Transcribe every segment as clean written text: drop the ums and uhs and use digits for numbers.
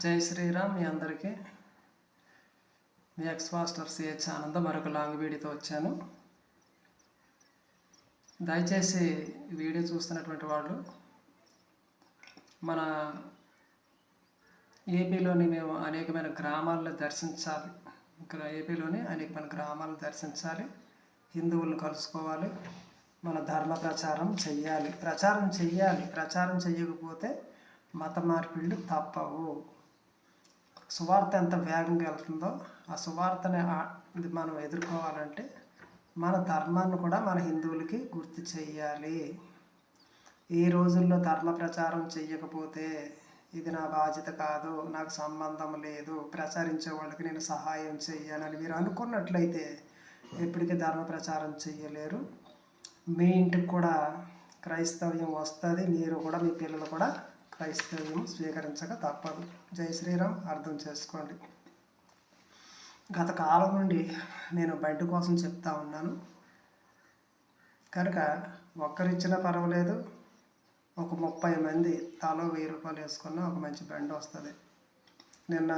జై శ్రీరామ్. మీ అందరికీ మీ X master CH ఆనందం మరొక లాంగ్ వీడియోతో వచ్చాను. దయచేసి వీడియో చూస్తున్నటువంటి వాళ్ళు మన ఏపీలోని మేము అనేకమైన గ్రామాలను దర్శించాలి. ఏపీలోని అనేకమైన గ్రామాలను దర్శించాలి, హిందువులను కలుసుకోవాలి, మన ధర్మ ప్రచారం చెయ్యాలి. ప్రచారం చెయ్యకపోతే మత మార్పిళ్ళు తప్పవు. సువార్త ఎంత వేగంగా వెళ్తుందో ఆ సువార్తని మనం ఎదుర్కోవాలంటే మన ధర్మాన్ని కూడా మన హిందువులకి గుర్తు చెయ్యాలి. ఈ రోజుల్లో ధర్మ ప్రచారం చెయ్యకపోతే ఇది నా బాధ్యత కాదు, నాకు సంబంధం లేదు, ప్రచారించే వాళ్ళకి నేను సహాయం చెయ్యాలని మీరు అనుకున్నట్లయితే ఎప్పటికీ ధర్మ ప్రచారం చెయ్యలేరు. మీ ఇంటికి కూడా క్రైస్తవ్యం వస్తుంది, మీరు కూడా మీ పిల్లలు కూడా క్రైస్తవ్యం స్వీకరించక తప్పదు. జై శ్రీరామ్. అర్థం చేసుకోండి. గత కాలం నుండి నేను బండి కోసం చెప్తా ఉన్నాను కనుక ఒక్కరిచ్చినా పర్వాలేదు, ఒక 30 మంది తలో 1000 రూపాయలు వేసుకున్న ఒక మంచి బండి వస్తుంది. నిన్న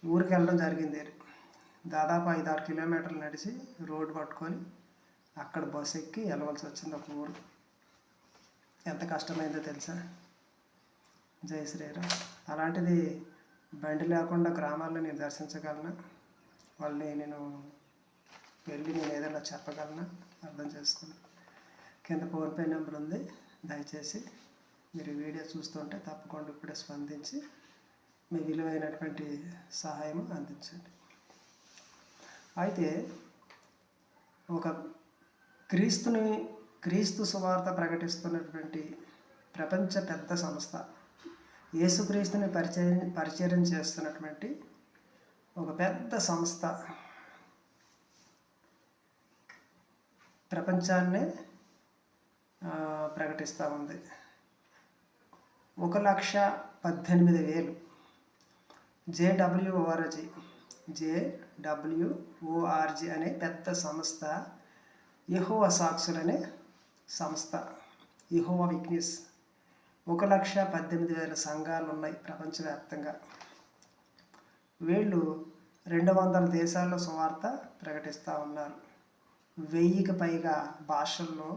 ఊరికి వెళ్ళడం జరిగింది. దాదాపు 5-6 కిలోమీటర్లు నడిచి రోడ్డు పట్టుకొని అక్కడ బస్సు ఎక్కి వెళ్ళవలసి వచ్చింది. ఒక ఊరు ఎంత కష్టమైందో తెలుసా? జై శ్రీరామ్. అలాంటిది బండి లేకుండా గ్రామాల్లో నేను దర్శించగలనా? వాళ్ళని నేను ఏదైనా చెప్పగలనా? అర్థం చేసుకోండి. కింద ఫోన్పే నెంబర్ ఉంది. దయచేసి మీరు వీడియో చూస్తుంటే తప్పకుండా ఇప్పుడే స్పందించి మీ విలువైనటువంటి సహాయం అందించండి. అయితే ఒక క్రీస్తు సువార్త ప్రకటిస్తున్నటువంటి ప్రపంచ పెద్ద సంస్థ, యేసుక్రీస్తుని పరిచయం చేస్తున్నటువంటి ఒక పెద్ద సంస్థ ప్రపంచాన్నే ప్రకటిస్తూ ఉంది. 1,18,000 JWORG అనే పెద్ద సంస్థ, యెహోవా సాక్షులనే సంస్థ, యెహోవా విట్నెస్. 1,18,000 సంఘాలు ఉన్నాయి ప్రపంచవ్యాప్తంగా. వీళ్ళు 200 దేశాల్లో సువార్త ప్రకటిస్తూ ఉన్నారు. 1000కి పైగా భాషల్లో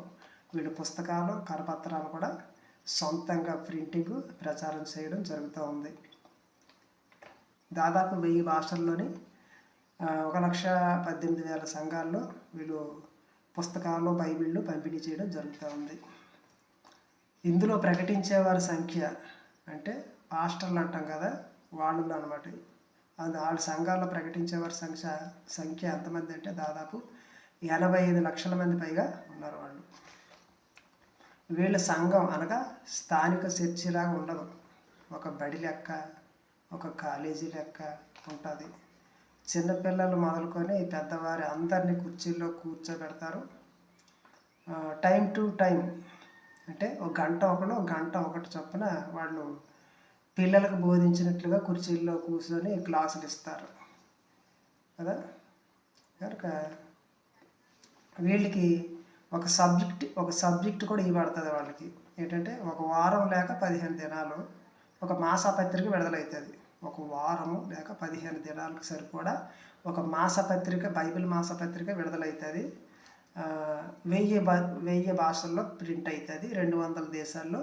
వీళ్ళు పుస్తకాలు, కరపత్రాలు కూడా సొంతంగా ప్రింటింగ్, ప్రచారం చేయడం జరుగుతూ ఉంది. దాదాపు 1000 భాషల్లోని 1,18,000 సంఘాల్లో వీళ్ళు పుస్తకాలు, బైబిళ్ళు పంపిణీ చేయడం జరుగుతూ ఉంది. ఇందులో ప్రకటించేవారి సంఖ్య అంటే పాస్టర్లు అంటాం కదా, వాళ్ళు అనమాట. వాళ్ళ సంఘాల్లో ప్రకటించేవారి సంఖ్య ఎంతమంది అంటే దాదాపు 85 లక్షల మంది పైగా ఉన్నారు వాళ్ళు. వీళ్ళ సంఘం అనగా స్థానిక చర్చిలాగా ఉండదు, ఒక బడి లెక్క, ఒక కాలేజీ లెక్క ఉంటుంది. చిన్నపిల్లలు మొదలుకొని పెద్దవారి అందరినీ కుర్చీల్లో కూర్చోబెడతారు. టైం టు టైం అంటే ఒక గంట ఒకటి చొప్పున వాళ్ళు పిల్లలకు బోధించినట్లుగా కుర్చీల్లో కూర్చొని క్లాసులు ఇస్తారు కదా. కనుక వీళ్ళకి ఒక సబ్జెక్ట్ కూడా ఇవ్వబడుతుంది. వాళ్ళకి ఏంటంటే ఒక వారం లేక 15 దినాలు ఒక మాసపత్రిక విడుదలవుతుంది. ఒక వారము లేక 15 దినాలకు సరిపడా ఒక మాసపత్రిక, బైబిల్ మాసపత్రిక విడుదలవుతుంది. 1000 భాషల్లో ప్రింట్ అవుతుంది. 200 దేశాల్లో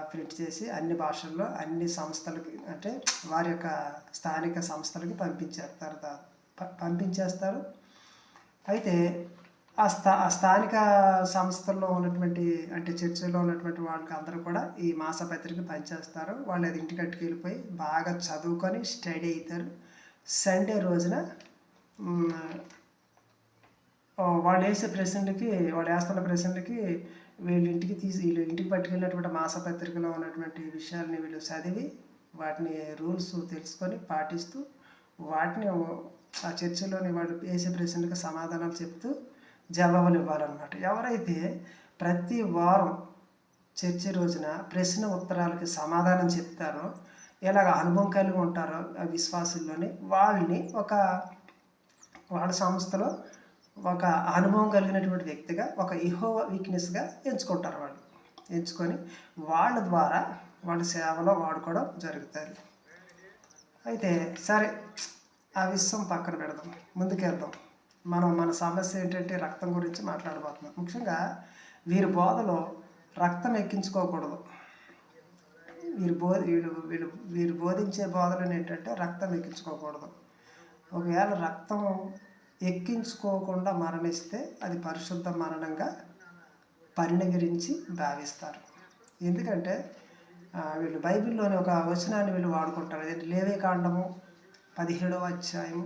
ప్రింట్ చేసి అన్ని భాషల్లో అన్ని సంస్థలకి అంటే వారి యొక్క స్థానిక సంస్థలకి పంపించేస్తారు. అయితే ఆ స్థానిక సంస్థల్లో ఉన్నటువంటి అంటే చర్చిలో ఉన్నటువంటి వాళ్ళకి అందరూ కూడా ఈ మాసపత్రిక పనిచేస్తారు. వాళ్ళు అది ఇంటికి వెళ్ళిపోయి బాగా చదువుకొని స్టడీ అవుతారు. సండే రోజున వాళ్ళు వేస్తున్న ప్రశ్నలకి వీళ్ళు ఇంటికి పట్టుకెళ్ళినటువంటి మాసపత్రికలో ఉన్నటువంటి విషయాలని వీళ్ళు చదివి వాటిని రూల్స్ తెలుసుకొని పాటిస్తూ వాటిని ఆ చర్చిలోని వాళ్ళు వేసే ప్రశ్నలకు సమాధానాలు చెప్తూ జవాబులు ఇవ్వాలన్నమాట. ఎవరైతే ప్రతి వారం చర్చి రోజున ప్రశ్న ఉత్తరాలకి సమాధానం చెప్తారో, ఇలాగ అనుభవం కలిగి ఉంటారో ఆ విశ్వాసుల్లోని, వాళ్ళని వాళ్ళ సంస్థలో ఒక అనుభవం కలిగినటువంటి వ్యక్తిగా, ఒక యెహోవా విట్నెస్గా ఎంచుకుంటారు. వాళ్ళు ఎంచుకొని వాళ్ళ ద్వారా వాళ్ళ సేవలో వాడుకోవడం జరుగుతుంది. అయితే సరే, ఆ విషయం పక్కన పెడదాం, ముందుకెళ్దాం. మన సమస్య ఏంటంటే రక్తం గురించి మాట్లాడబోతున్నాం. ముఖ్యంగా వీరి బోధలో రక్తం ఎక్కించుకోకూడదు. వీరు బోధించే బోధనలు ఏంటంటే రక్తం ఎక్కించుకోకూడదు. ఒకవేళ రక్తం ఎక్కించుకోకుండా మరణిస్తే అది పరిశుద్ధ మరణంగా పరిణగరించి భావిస్తారు. ఎందుకంటే వీళ్ళు బైబిల్లోని ఒక వచనాన్ని వీళ్ళు వాడుకుంటారు. అదేంటి, లేవికాండము 17వ అధ్యాయము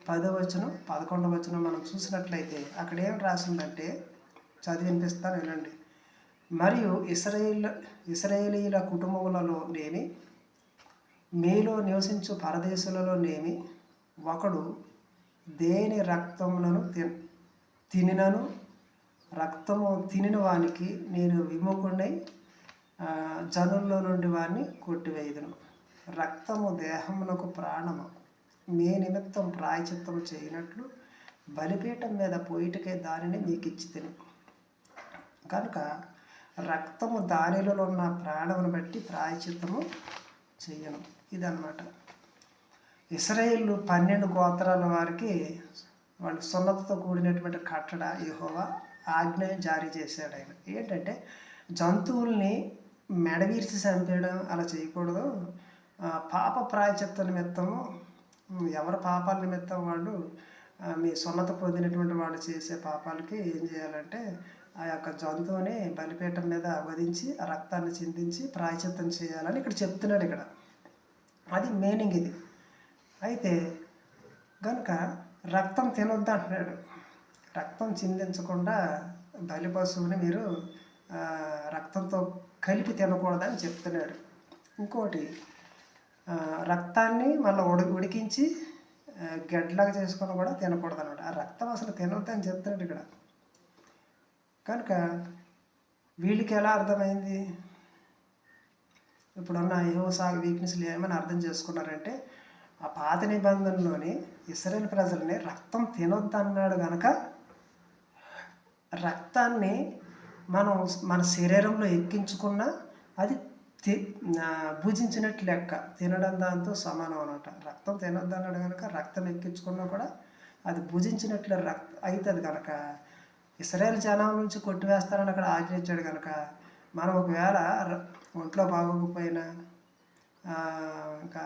10వ వచనం 11వ వచనం మనం చూసినట్లయితే అక్కడ ఏం రాసిందంటే, చదివి వినిపిస్తాను, వినండి. మరియు ఇశ్రాయేలీయుల కుటుంబములలోనేమి మీలో నివసించు పరదేశులలోనేమి ఒకడు దేని రక్తములను తినినను రక్తము తినిన వానికి నేను విముఖుడై జనుల్లో నుండి వాడిని కొట్టివేయుదును. రక్తము దేహమునకు ప్రాణము. మీ నిమిత్తం ప్రాయచిత్తము చేయనట్లు బలిపీఠం మీద పోయిటకే దానిని మీకు ఇచ్చి తిను. కనుక రక్తము దానిలో ఉన్న ప్రాణమును బట్టి ప్రాయచిత్తము చెయ్యను. ఇదన్నమాట. ఇశ్రాయేలు 12 గోత్రాల వారికి వాళ్ళు సున్నతితో కూడినటువంటి కట్టడ యెహోవా ఆజ్ఞ జారీ చేశాడు. ఆయన ఏంటంటే జంతువుల్ని మెడవీర్చి చంపేయడం అలా చేయకూడదు. పాప ప్రాయచిత్త నిమిత్తము, ఎవరి పాపాల నిమిత్తం వాళ్ళు మీ సున్నత పొందినటువంటి వాళ్ళు చేసే పాపాలకి ఏం చేయాలంటే ఆ యొక్క జంతువుని బలిపీఠం మీద వధించి ఆ రక్తాన్ని చిందించి ప్రాయచిత్తం చేయాలని ఇక్కడ చెప్తున్నాడు. ఇక్కడ అది మీనింగ్ ఇది. అయితే కనుక రక్తం తినొద్దు అంటున్నాడు. రక్తం చిందించకుండా బలి పశువుని మీరు రక్తంతో కలిపి తినకూడదని చెప్తున్నాడు. ఇంకోటి, రక్తాన్ని మళ్ళీ ఉడికించి గడ్డలాగా చేసుకొని కూడా తినకూడదు అన్నమాట. ఆ రక్తం అసలు తినొద్దని చెప్తున్నాడు ఇక్కడ. కనుక వీళ్ళకి ఎలా అర్థమైంది? ఇప్పుడున్న యెహోవా వీక్నెస్లు ఏమైనా అర్థం చేసుకున్నారంటే, ఆ పాత నిబంధనలోని ఇశ్రాయేలు ప్రజల్ని రక్తం తినొద్దు అన్నాడు కనుక రక్తాన్ని మనం మన శరీరంలో ఎక్కించుకున్న అది భుజించినట్లు లెక్క, తినడం దాంతో సమానం అనమాట. రక్తం తినొద్దు అన్నాడు కనుక రక్తం ఎక్కించుకున్నా కూడా అది భుజించినట్లు అవుతుంది కనుక ఇశ్రాయేలు జనం నుంచి కొట్టివేస్తారని అక్కడ ఆజ్ఞించాడు కనుక మనం ఒకవేళ ఒంట్లో బాగోకపోయినా ఇంకా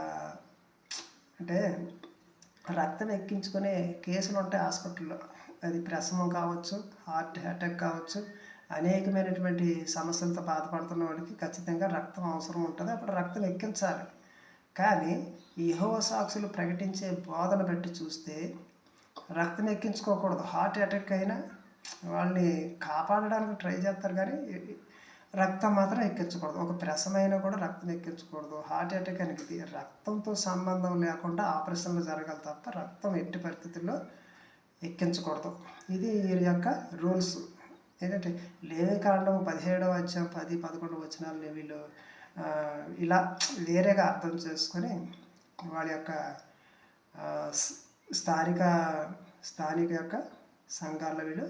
అంటే రక్తం ఎక్కించుకునే కేసులు ఉంటాయి హాస్పిటల్లో. అది ప్రసవం కావచ్చు, హార్ట్ అటాక్ కావచ్చు, అనేకమైనటువంటి సమస్యలతో బాధపడుతున్న వాళ్ళకి ఖచ్చితంగా రక్తం అవసరం ఉంటుంది. అప్పుడు రక్తం ఎక్కించాలి. కానీ ఈ యెహోవా సాక్షులు ప్రకటించే బోధన బట్టి చూస్తే రక్తం ఎక్కించుకోకూడదు. హార్ట్ అటాక్ అయినా వాళ్ళని కాపాడడానికి ట్రై చేస్తారు, కానీ రక్తం మాత్రం ఎక్కించకూడదు. ఒక ప్రసవమైనా కూడా రక్తం ఎక్కించకూడదు. హార్ట్ అటాక్ అనేది రక్తంతో సంబంధం లేకుండా ఆపరేషన్లు జరగాలి తప్ప రక్తం ఎట్టి పరిస్థితుల్లో ఎక్కించకూడదు. ఇది వీరి యొక్క రూల్స్. ఏంటంటే లేవికాండం 17వ అధ్యాయం 10, 11 వచనాలని వీళ్ళు ఇలా వేరేగా అర్థం చేసుకొని వాళ్ళ యొక్క స్థానిక యొక్క సంఘాల్లో వీళ్ళు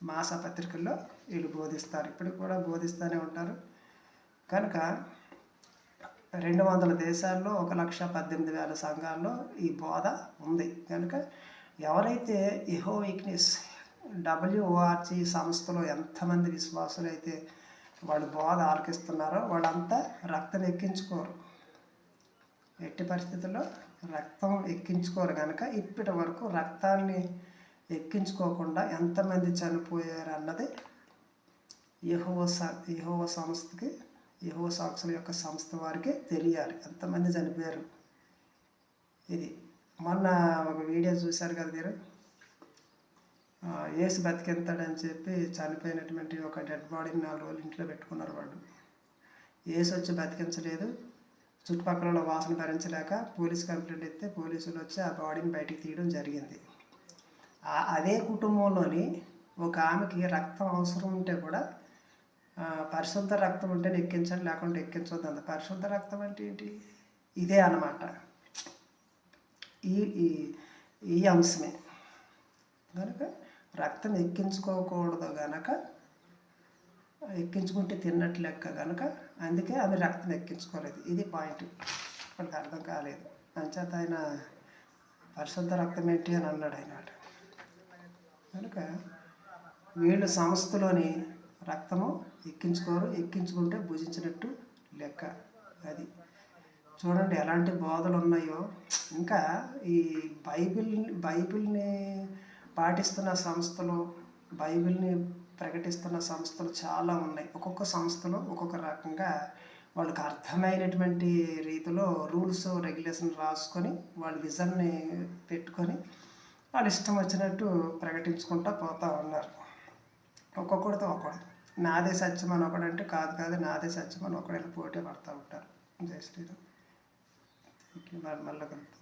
మాసపత్రికల్లో వీళ్ళు బోధిస్తారు. ఇప్పుడు కూడా బోధిస్తూనే ఉంటారు. కనుక 200 దేశాల్లో 1,18,000 సంఘాల్లో ఈ బోధ ఉంది. కనుక ఎవరైతే యెహోవా వీక్నెస్ WORG సంస్థలో ఎంతమంది విశ్వాసులు అయితే వాళ్ళు బోధ ఆలకిస్తున్నారో వాళ్ళంతా రక్తం ఎక్కించుకోరు. ఎట్టి పరిస్థితుల్లో రక్తం ఎక్కించుకోరు. కనుక ఇప్పటి వరకు రక్తాన్ని ఎక్కించుకోకుండా ఎంతమంది చనిపోయారు అన్నది యెహోవా సంస్థకి, యెహోవా సాక్షుల యొక్క సంస్థ వారికి తెలియాలి ఎంతమంది చనిపోయారు. ఇది మొన్న ఒక వీడియో చూశారు కదా మీరు, యేసు బతికెళ్తాడని చెప్పి చనిపోయినటువంటి ఒక డెడ్ బాడీని 4 రోజులు ఇంట్లో పెట్టుకున్నారు వాళ్ళు. యేసు వచ్చి బతికించలేదు. చుట్టుపక్కల వాసన భరించలేక పోలీస్ కంప్లైంట్ ఇస్తే పోలీసులు వచ్చి ఆ బాడీని బయటికి తీయడం జరిగింది. అదే కుటుంబంలోని ఒక ఆమెకి రక్తం అవసరం ఉంటే కూడా పరిశుద్ధ రక్తం ఉంటే ఎక్కించండి, లేకుంటే ఎక్కించవద్దు అంత. పరిశుద్ధ రక్తం అంటే ఏంటి? ఇదే అన్నమాట, ఈ అంశమే. కనుక రక్తం ఎక్కించుకోకూడదు కనుక ఎక్కించుకుంటే తిన్నట్టు లెక్క కనుక అందుకే ఆమె రక్తం ఎక్కించుకోలేదు. ఇది పాయింట్. వాళ్ళకి అర్థం కాలేదు. అంచేత ఆయన పరిశుద్ధ రక్తం ఏంటి అని అన్నాడు ఆయన. కనుక వీళ్ళు సంస్థలోని రక్తము ఎక్కించుకోరు, ఎక్కించుకుంటే భుజించినట్టు లెక్క. అది చూడండి ఎలాంటి బోధలు ఉన్నాయో. ఇంకా ఈ బైబిల్ని పాటిస్తున్న సంస్థలు, బైబిల్ని ప్రకటిస్తున్న సంస్థలు చాలా ఉన్నాయి. ఒక్కొక్క సంస్థలో ఒక్కొక్క రకంగా వాళ్ళకి అర్థమైనటువంటి రీతిలో రూల్స్ రెగ్యులేషన్ రాసుకొని వాళ్ళ విజన్ని పెట్టుకొని వాళ్ళు ఇష్టం వచ్చినట్టు ప్రకటించుకుంటూ పోతూ ఉన్నారు. ఒక్కొక్కడితో ఒకడు నాదే సత్యం అని ఒకడంటే కాదు నాదే సత్యం అని ఒకడైనా పోటీ పడుతూ ఉంటారు. జై శ్రీరామ్. మళ్ళీ కలుగుతాం.